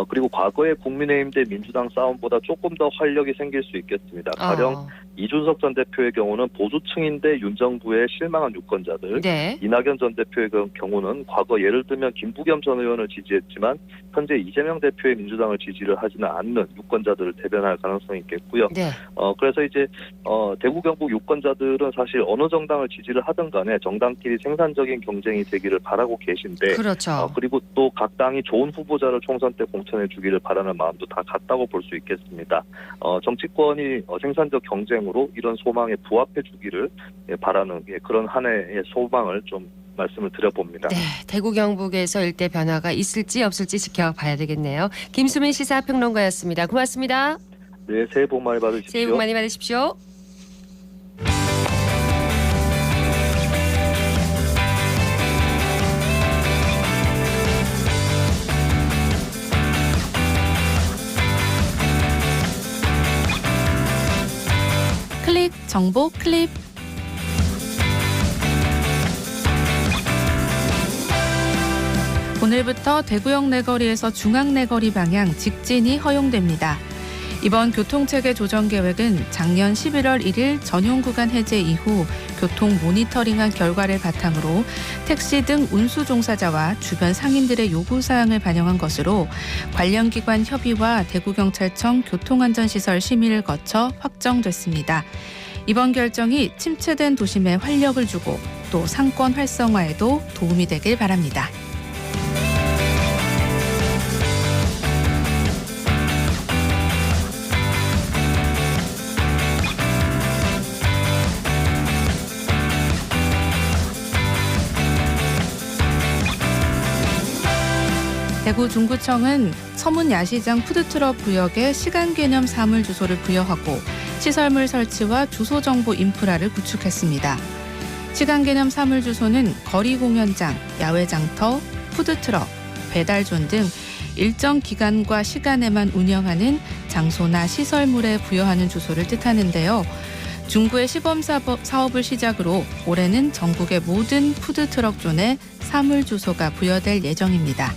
그리고 과거의 국민의힘 대 민주당 싸움보다 조금 더 활력이 생길 수 있겠습니다. 가령 이준석 전 대표의 경우는 보수층인데 윤 정부에 실망한 유권자들, 네. 이낙연 전 대표의 경우는 과거 예를 들면 김부겸 전 의원을 지지했지만 현재 이재명 대표의 민주당을 지지를 하지는 않는 유권자들을 대변할 가능성이 있겠고요. 네. 그래서 이제 대구 경북 유권자들은 사실 어느 정당을 지지를 하든 간에 정당끼리 생산적인 경쟁이 되기를 바라고 계신데, 그렇죠. 그리고 또 각 당이 좋은 후보자를 총선 때 공천해 주기를 바라는 마음도 다 같다고 볼 수 있겠습니다. 정치권이 생산적 경쟁으로 이런 소망에 부합해 주기를 바라는 그런 한 해의 소망을 좀 말씀을 드려봅니다. 네, 대구 경북에서 일대 변화가 있을지 없을지 지켜봐야 되겠네요. 김수민 시사평론가였습니다. 고맙습니다. 네, 새해 복 많이 받으십시오. 새해 복 많이 받으십시오. 클릭 정보 클립. 오늘부터 대구역 내거리에서 중앙 내거리 방향 직진이 허용됩니다. 이번 교통체계 조정 계획은 작년 11월 1일 전용 구간 해제 이후 교통 모니터링한 결과를 바탕으로 택시 등 운수 종사자와 주변 상인들의 요구사항을 반영한 것으로 관련 기관 협의와 대구경찰청 교통안전시설 심의를 거쳐 확정됐습니다. 이번 결정이 침체된 도심에 활력을 주고 또 상권 활성화에도 도움이 되길 바랍니다. 대구 중구청은 서문 야시장 푸드트럭 구역에 시간 개념 사물 주소를 부여하고 시설물 설치와 주소 정보 인프라를 구축했습니다. 시간 개념 사물 주소는 거리 공연장, 야외 장터, 푸드트럭, 배달존 등 일정 기간과 시간에만 운영하는 장소나 시설물에 부여하는 주소를 뜻하는데요. 중구의 시범 사업을 시작으로 올해는 전국의 모든 푸드트럭 존에 사물 주소가 부여될 예정입니다.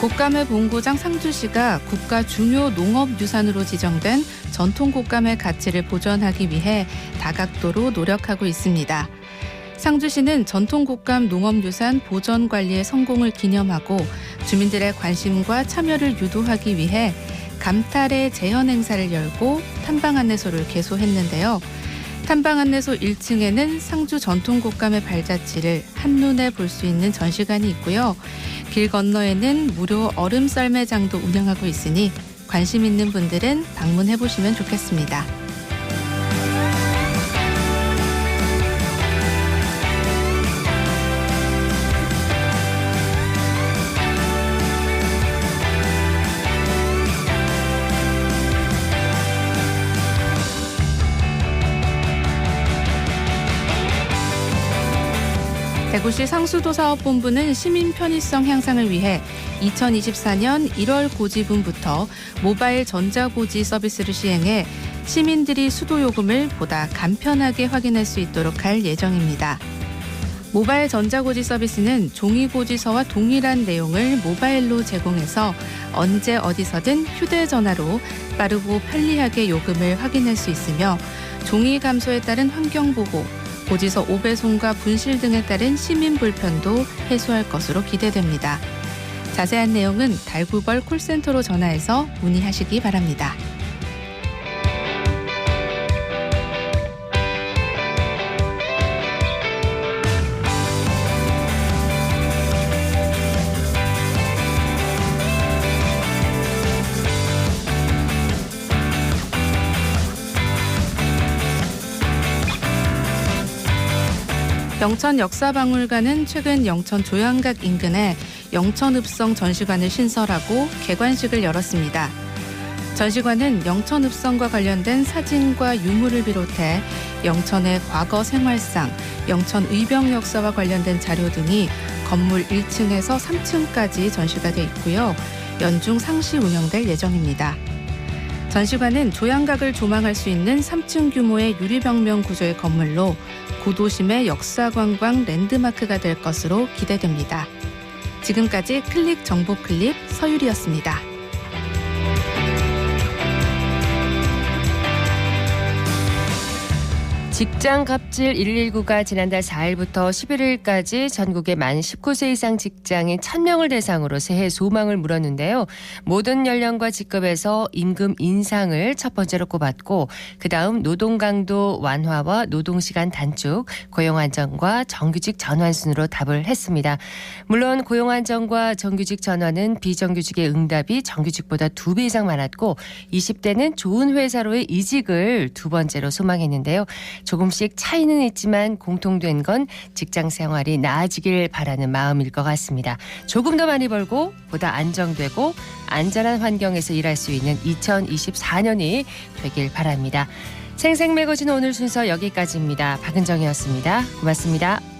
곶감의 본고장 상주시가 국가 중요 농업유산으로 지정된 전통 곶감의 가치를 보존하기 위해 다각도로 노력하고 있습니다. 상주시는 전통 곶감 농업유산 보전 관리의 성공을 기념하고 주민들의 관심과 참여를 유도하기 위해 감탈의 재현 행사를 열고 탐방 안내소를 개소했는데요. 탐방 안내소 1층에는 상주 전통 곶감의 발자취를 한눈에 볼 수 있는 전시관이 있고요. 길 건너에는 무료 얼음 썰매장도 운영하고 있으니 관심 있는 분들은 방문해 보시면 좋겠습니다. 대구시 상수도사업본부는 시민 편의성 향상을 위해 2024년 1월 고지분부터 모바일 전자고지 서비스를 시행해 시민들이 수도요금을 보다 간편하게 확인할 수 있도록 할 예정입니다. 모바일 전자고지 서비스는 종이고지서와 동일한 내용을 모바일로 제공해서 언제 어디서든 휴대전화로 빠르고 편리하게 요금을 확인할 수 있으며 종이 감소에 따른 환경보호, 고지서 오배송과 분실 등에 따른 시민 불편도 해소할 것으로 기대됩니다. 자세한 내용은 달구벌 콜센터로 전화해서 문의하시기 바랍니다. 영천 역사박물관은 최근 영천 조양각 인근에 영천읍성 전시관을 신설하고 개관식을 열었습니다. 전시관은 영천읍성과 관련된 사진과 유물을 비롯해 영천의 과거 생활상, 영천 의병 역사와 관련된 자료 등이 건물 1층에서 3층까지 전시가 돼 있고요. 연중 상시 운영될 예정입니다. 전시관은 조양각을 조망할 수 있는 3층 규모의 유리벽면 구조의 건물로 구도심의 역사관광 랜드마크가 될 것으로 기대됩니다. 지금까지 클릭 정보 클립 서유리였습니다. 직장 갑질 119가 지난달 4일부터 11일까지 전국의 만 19세 이상 직장인 1000명을 대상으로 새해 소망을 물었는데요. 모든 연령과 직급에서 임금 인상을 첫 번째로 꼽았고 그다음 노동 강도 완화와 노동시간 단축, 고용 안정과 정규직 전환 순으로 답을 했습니다. 물론 고용 안정과 정규직 전환은 비정규직의 응답이 정규직보다 2배 이상 많았고 20대는 좋은 회사로의 이직을 두 번째로 소망했는데요. 조금씩 차이는 있지만 공통된 건 직장 생활이 나아지길 바라는 마음일 것 같습니다. 조금 더 많이 벌고 보다 안정되고 안전한 환경에서 일할 수 있는 2024년이 되길 바랍니다. 생생매거진 오늘 순서 여기까지입니다. 박은정이었습니다. 고맙습니다.